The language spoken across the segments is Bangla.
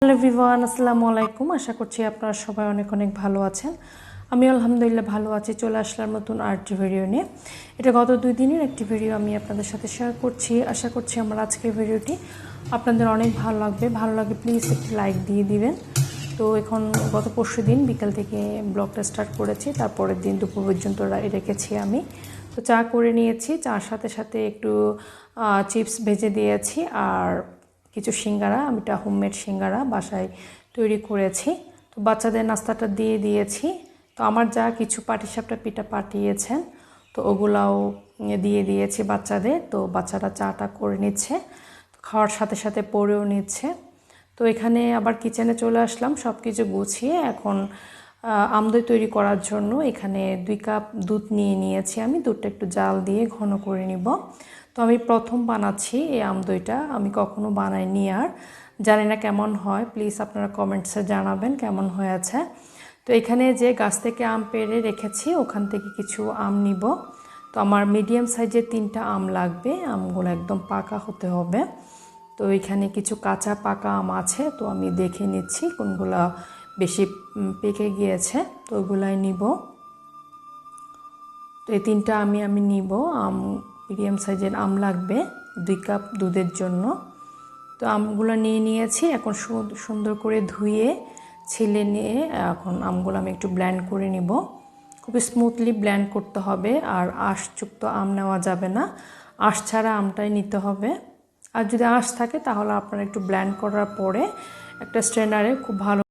হ্যালো এভরিওয়ান, আসসালামু আলাইকুম। আশা করছি আপনারা সবাই অনেক অনেক ভালো আছেন। আমি আলহামদুলিল্লাহ ভালো আছি। চলে আসলাম নতুন আরেকটি ভিডিও নিয়ে। এটা গত 2 দিনের একটি ভিডিও আমি আপনাদের সাথে শেয়ার করছি। আশা করছি আমার আজকের ভিডিওটি আপনাদের অনেক ভালো লাগবে। ভালো লাগে প্লিজ একটি লাইক দিয়ে দিবেন। তো এখন গত পরশু দিন বিকাল থেকে ব্লগটা স্টার্ট করেছি, তারপরের দিন দুপুর পর্যন্ত রেখেছি আমি। তো চা করে নিয়েছি, চার সাথে সাথে একটু চিপস ভেজে দিয়েছি আর কিছু সিঙ্গারা, আমি এটা হোমমেড সিঙ্গারা বাসায় তৈরি করেছি। তো বাচ্চাদের নাস্তাটা দিয়ে দিয়েছি। তো আমার যা কিছু পাটিসাপটা পিঠা পাঠিয়েছেন, তো ওগুলাও দিয়ে দিয়েছি বাচ্চাদের। তো বাচ্চারা চাটা করে নিচ্ছে, খাওয়ার সাথে সাথে পড়েও নিচ্ছে। তো এখানে আবার কিচেনে চলে আসলাম সব কিছু গুছিয়ে। এখন আমদই তৈরি করার জন্য এখানে 2 কাপ দুধ নিয়ে নিয়েছি। আমি দুধটা একটু জাল দিয়ে ঘন করে নিব। তো আমি প্রথম বানাচ্ছি এই আমদইটা, আমি কখনো বানাইনি আর জানি না কেমন হয়। প্লিজ আপনারা কমেন্টসে জানাবেন কেমন হয়েছে। তো এখানে যে গাছ থেকে আম পেড়ে রেখেছি ওখান থেকে কিছু আম নিব। তো আমার মিডিয়াম সাইজের 3টা আম লাগবে, আমগুলো একদম পাকা হতে হবে। তো এখানে কিছু কাঁচা পাকা আম আছে, তো আমি দেখে নিচ্ছি কোনগুলা বেশি পেকে গিয়েছে, তো ওগুলাই নিব। তো এই 3টা আমি নিব। আম মিডিয়াম সাইজের আম লাগবে 2 কাপ দুধের জন্য। তো আমগুলো নিয়ে নিয়েছি। এখন সুন্দর করে ধুয়ে ছিলে নিয়ে এখন আমগুলো আমি একটু ব্লেন্ড করে নিব। খুব স্মুথলি ব্লেন্ড করতে হবে, আর আঁশযুক্ত আম নেওয়া যাবে না, আঁশ ছাড়া আমটাই নিতে হবে। আর যদি আঁশ থাকে তাহলে আপনারা একটু ব্লেন্ড করার পরে একটা স্ট্রেনারে খুব ভালো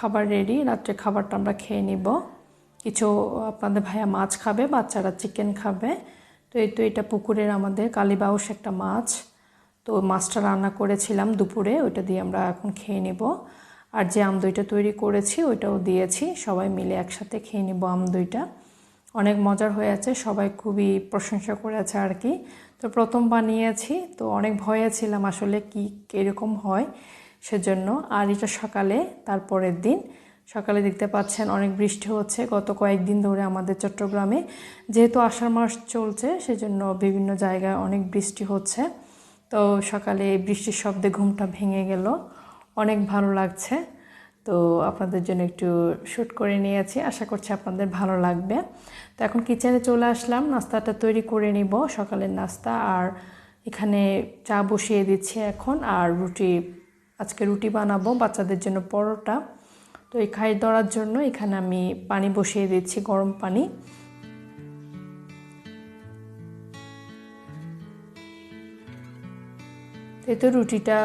খাবার রেডি, রাত্রে খাবারটা আমরা খেয়ে নিব। কিছু আপনাদের ভাইয়া মাছ খাবে, বাচ্চারা চিকেন খাবে। তো এটা পুকুরের আমাদের কালীবাউস একটা মাছ, তো মাছটা রান্না করেছিলাম দুপুরে, ওইটা দিয়ে আমরা এখন খেয়ে নেব। আর যে আমদইটা তৈরি করেছি ওইটাও দিয়েছি, সবাই মিলে একসাথে খেয়ে নেব আমদইটা। অনেক মজার হয়েছে, সবাই খুবই প্রশংসা করেছে আর কি। তো প্রথম বানিয়েছি, তো অনেক ভয়ে ছিলাম আসলে কি কীরকম হয় সেজন্য। আর এটা সকালে, তারপরের দিন সকালে দেখতে পাচ্ছেন অনেক বৃষ্টি হচ্ছে গত কয়েকদিন ধরে আমাদের চট্টগ্রামে, যেহেতু আষাঢ় মাস চলছে সেজন্য বিভিন্ন জায়গায় অনেক বৃষ্টি হচ্ছে। তো সকালে বৃষ্টির শব্দে ঘুমটা ভেঙে গেল, অনেক ভালো লাগছে। তো আপনাদের জন্য একটু শ্যুট করে নিয়েছি, আশা করছি আপনাদের ভালো লাগবে। তো এখন কিচেনে চলে আসলাম, নাস্তাটা তৈরি করে নিব, সকালের নাস্তা। আর এখানে চা বসিয়ে দিচ্ছি এখন, আর আজকে রুটি বানাবো, বাচ্চাদের জন্য পরোটা। তো এই খাই ধরার জন্য এখানে আমি পানি বসিয়ে দিচ্ছি, গরম পানি। এই তো রুটিটা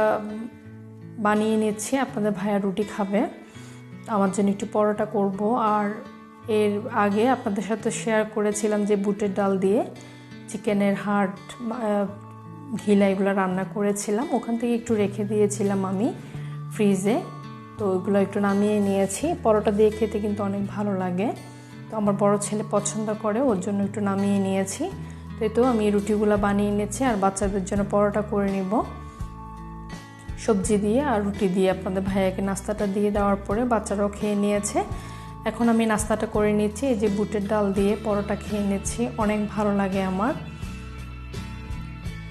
বানিয়ে নিচ্ছি, আপনাদের ভাইয়া রুটি খাবে, আমার জন্য একটু পরোটা করব। আর এর আগে আপনাদের সাথে শেয়ার করেছিলাম যে বুটের ডাল দিয়ে চিকেনের হাড়, ঘিলা এগুলো রান্না করেছিলাম, ওখান থেকে একটু রেখে দিয়েছিলাম আমি ফ্রিজে। তো ওইগুলো একটু নামিয়ে নিয়েছি, পরোটা দিয়ে খেতে কিন্তু অনেক ভালো লাগে। তো আমার বড় ছেলে পছন্দ করে, ওর জন্য একটু নামিয়ে নিয়েছি। তো আমি রুটিগুলো বানিয়ে নিয়েছি, আর বাচ্চাদের জন্য পরোটা করে নিব সবজি দিয়ে আর রুটি দিয়ে। আপনাদের ভাইয়াকে নাস্তাটা দিয়ে দেওয়ার পরে বাচ্চারাও খেয়ে নিয়েছে। এখন আমি নাস্তাটা করে নিচ্ছি, এই যে বুটের ডাল দিয়ে পরোটা খেয়ে নিচ্ছি, অনেক ভালো লাগে আমার।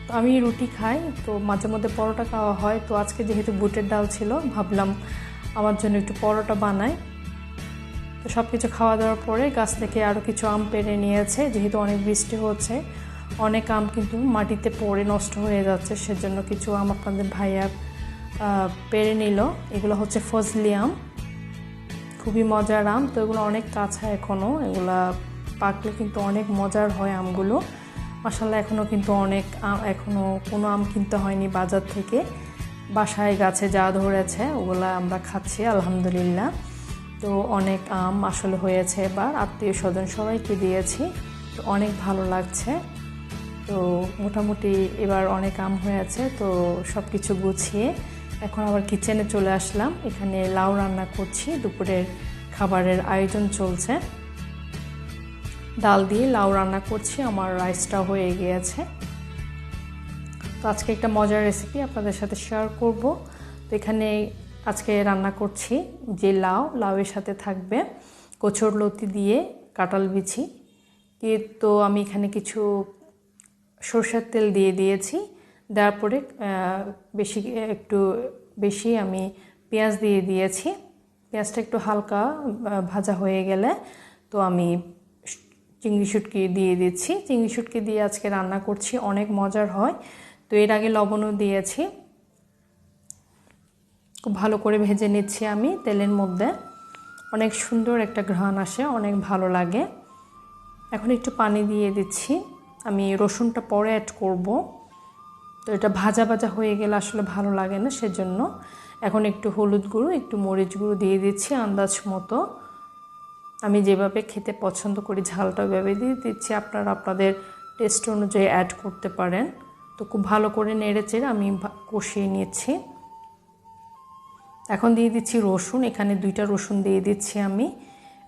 তো আমি রুটি খাই, তো মাঝে মধ্যে পরোটা খাওয়া হয়। তো আজকে যেহেতু বুটের ডাল ছিল, ভাবলাম আমার জন্য একটু পরোটা বানাই। তো সব কিছু খাওয়া দাওয়ার পরে গাছ থেকে আরও কিছু আম পেড়ে নিয়েছে, যেহেতু অনেক বৃষ্টি হচ্ছে, অনেক আম কিন্তু মাটিতে পড়ে নষ্ট হয়ে যাচ্ছে, সেজন্য কিছু আম আপনাদের ভাইয়া পেড়ে নিল। এগুলো হচ্ছে ফজলি আম, খুবই মজার আম। তো এগুলো অনেক কাঁচা এখনও, এগুলা পাকলে কিন্তু অনেক মজার হয় আমগুলো। মাশাআল্লাহ এখনও কিন্তু অনেক আম, এখনও কোনো আম কিনতে হয়নি বাজার থেকে, বাসায় গাছে যা ধরেছে ওগুলা আমরা খাচ্ছি আলহামদুলিল্লাহ। তো অনেক আম আসলে হয়েছে এবার, আত্মীয় স্বজন সবাইকে দিয়েছি, তো অনেক ভালো লাগছে। তো মোটামুটি এবার অনেক আম হয়েছে। তো সব কিছু গুছিয়ে এখন আবার কিচেনে চলে আসলাম, এখানে লাউ রান্না করছি, দুপুরের খাবারের আয়োজন চলছে। ডাল দিয়ে লাউ রান্না করছি, আমার রাইসটা হয়ে গিয়েছে। তো আজকে একটা মজার রেসিপি আপনাদের সাথে শেয়ার করব। তো এখানে আজকে রান্না করছি যে লাউয়ের সাথে থাকবে কচুরলতি দিয়ে কাঁঠাল বিচি। তো আমি এখানে কিছু সরষের তেল দিয়ে দিয়েছি, দেওয়ার পরে একটু বেশি আমি পেঁয়াজ দিয়ে দিয়েছি। পেঁয়াজটা একটু হালকা ভাজা হয়ে গেলে তো আমি চিংড়ি শুটকি দিয়ে দিচ্ছি। চিংড়ি শুটকি দিয়ে আজকে রান্না করছি, অনেক মজার হয়। তো এর আগে লবণও দিয়েছি, খুব ভালো করে ভেজে নিচ্ছি আমি তেলের মধ্যে, অনেক সুন্দর একটা ঘ্রাণ আসে, অনেক ভালো লাগে। এখন একটু পানি দিয়ে দিচ্ছি, আমি রসুনটা পরে অ্যাড করব। তো এটা ভাজা ভাজা হয়ে গেলে আসলে ভালো লাগে না, সেজন্য এখন একটু হলুদ গুঁড়ো, একটু মরিচ গুঁড়ো দিয়ে দিচ্ছি আন্দাজ মতো। আমি যেভাবে খেতে পছন্দ করি ঝালটা ওইভাবে দিয়ে দিচ্ছি, আপনারা আপনাদের টেস্ট অনুযায়ী অ্যাড করতে পারেন। তো খুব ভালো করে নেড়েচেড়ে আমি কষিয়ে নিচ্ছি। এখন দিয়ে দিচ্ছি রসুন, এখানে 2টা রসুন দিয়ে দিচ্ছি আমি।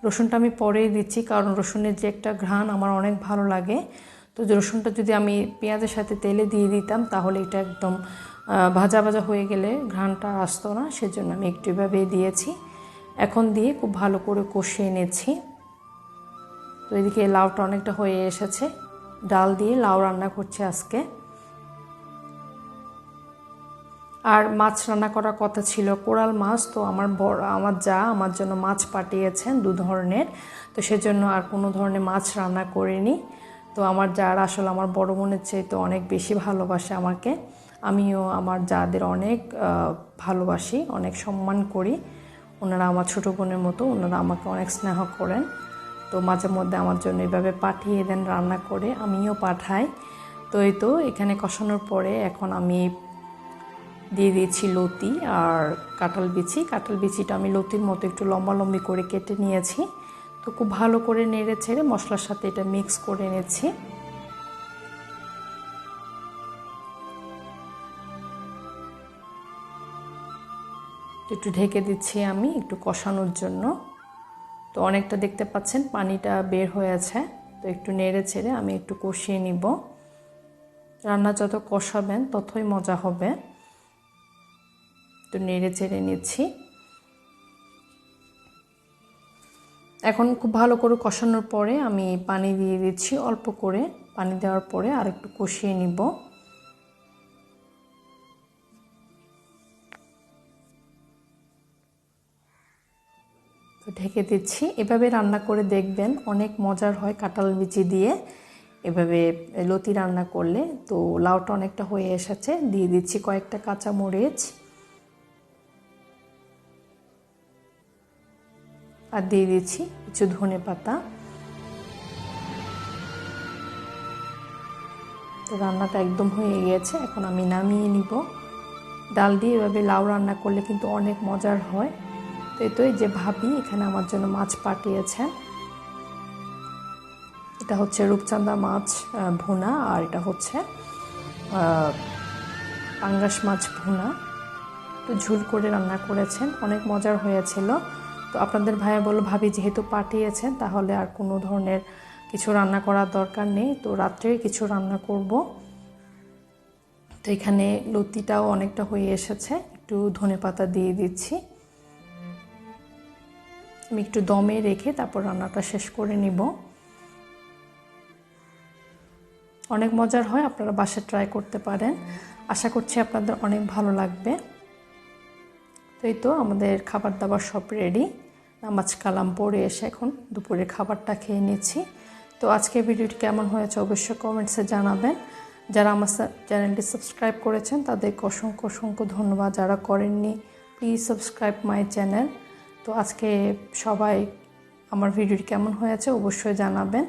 রসুনটা আমি পরেই দিচ্ছি, কারণ রসুনের যে একটা ঘ্রাণ আমার অনেক ভালো লাগে। তো রসুনটা যদি আমি পেঁয়াজের সাথে তেলে দিয়ে দিতাম তাহলে এটা একদম ভাজা ভাজা হয়ে গেলে ঘ্রাণটা আসতো না, সেজন্য আমি একটু এভাবেই দিয়েছি। এখন দিয়ে খুব ভালো করে কষিয়ে নিচ্ছি। তো এদিকে লাউটা অনেকটা হয়ে এসেছে, ডাল দিয়ে লাউ রান্না করছি আজকে। আর মাছ রান্না করার কথা ছিল, কোরাল মাছ। তো আমার যা আমার জন্য মাছ পাঠিয়েছেন 2 ধরনের, তো সেজন্য আর কোনো ধরনের মাছ রান্না করিনি। তো আমার যারা আসলে আমার বড় বোনের চাইতে অনেক বেশি ভালোবাসে আমাকে, আমিও আমার যাদের অনেক ভালোবাসি, অনেক সম্মান করি। ওনারা আমার ছোটো বোনের মতো, ওনারা আমাকে অনেক স্নেহ করেন। তো মাঝে মধ্যে আমার জন্য এইভাবে পাঠিয়ে দেন রান্না করে, আমিও পাঠাই। তো এখানে কষানোর পরে এখন আমি দিয়ে দিয়েছি লতি আর কাঁঠাল বিচি। কাঁঠাল বিচিটা আমি লতির মতো একটু লম্বা লম্বি করে কেটে নিয়েছি। তো খুব ভালো করে নেড়ে ছেড়ে মশলার সাথে এটা মিক্স করে নিয়েছি। একটু ঢেকে দিচ্ছি আমি একটু কষানোর জন্য। তো অনেকটা দেখতে পাচ্ছেন পানিটা বের হয়েছে। তো একটু নেড়ে ছেড়ে আমি একটু কষিয়ে নিব। রান্না যত কষাবেন ততই মজা হবে। তো নেড়ে চেড়ে নিচ্ছি। এখন খুব ভালো করে কষানোর পরে আমি পানি দিয়ে দিচ্ছি অল্প করে। পানি দেওয়ার পরে আর একটু কষিয়ে নিব। তো ঢেকে দিচ্ছি। এভাবে রান্না করে দেখবেন, অনেক মজার হয় কাঁঠাল বিচি দিয়ে এভাবে লতি রান্না করলে। তো লাউটা অনেকটা হয়ে এসেছে, দিয়ে দিচ্ছি কয়েকটা কাঁচা মরিচ আর দিয়ে দিচ্ছি কিছু ধনেপাতা। তো রান্নাটা একদম হয়ে গিয়েছে, এখন আমি নামিয়ে নিব। ডাল দিয়ে এভাবে লাউ রান্না করলে কিন্তু অনেক মজার হয়। তো এই যে ভাবি এখানে আমার জন্য মাছ পাঠিয়েছেন। এটা হচ্ছে রূপচাঁদা মাছ ভুনা, আর এটা হচ্ছে পাঙ্গাস মাছ ভুনা। তো ঝুল করে রান্না করেছেন, অনেক মজার হয়েছিল। তো আপনাদের ভাইয়া বলল ভাবি যেহেতু পাঠিয়েছেন তাহলে আর কোনো ধরনের কিছু রান্না করার দরকার নেই, তো রাত্রে কিছু রান্না করব। তো এখানে লতিটাও অনেকটা হয়ে এসেছে, একটু ধনেপাতা দিয়ে দিচ্ছি। আমি একটু দমে রেখে তারপর রান্নাটা শেষ করে নিব। অনেক মজার হয়, আপনারা বাসায় ট্রাই করতে পারেন। আশা করছি আপনাদের অনেক ভালো লাগবে। তো এই তো আমাদের খাবার দাবার সব রেডি। নামাজ কালাম পড়ে এসে এখন দুপুরের খাবারটা খেয়ে নিচ্ছি। তো আজকের ভিডিওটি কেমন হয়েছে অবশ্যই কমেন্টসে জানাবেন। যারা আমার চ্যানেলটি সাবস্ক্রাইব করেছেন তাদেরকে অসংখ্য অসংখ্য ধন্যবাদ। যারা করেননি প্লিজ সাবস্ক্রাইব মাই চ্যানেল। তো আজকে সবাই আমার ভিডিওটি কেমন হয়েছে অবশ্যই জানাবেন।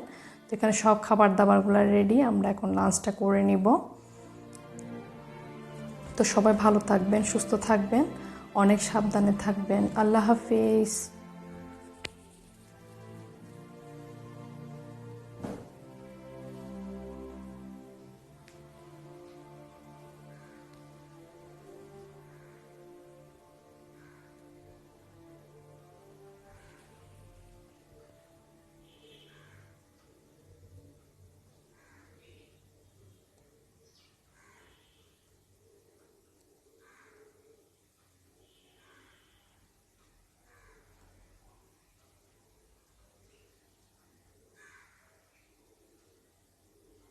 তো এখানে সব খাবার দাবারগুলো রেডি, আমরা এখন লাঞ্চটা করে নিব। তো সবাই ভালো থাকবেন, সুস্থ থাকবেন, অনেক সাবধানে থাকবেন। আল্লাহ হাফেজ।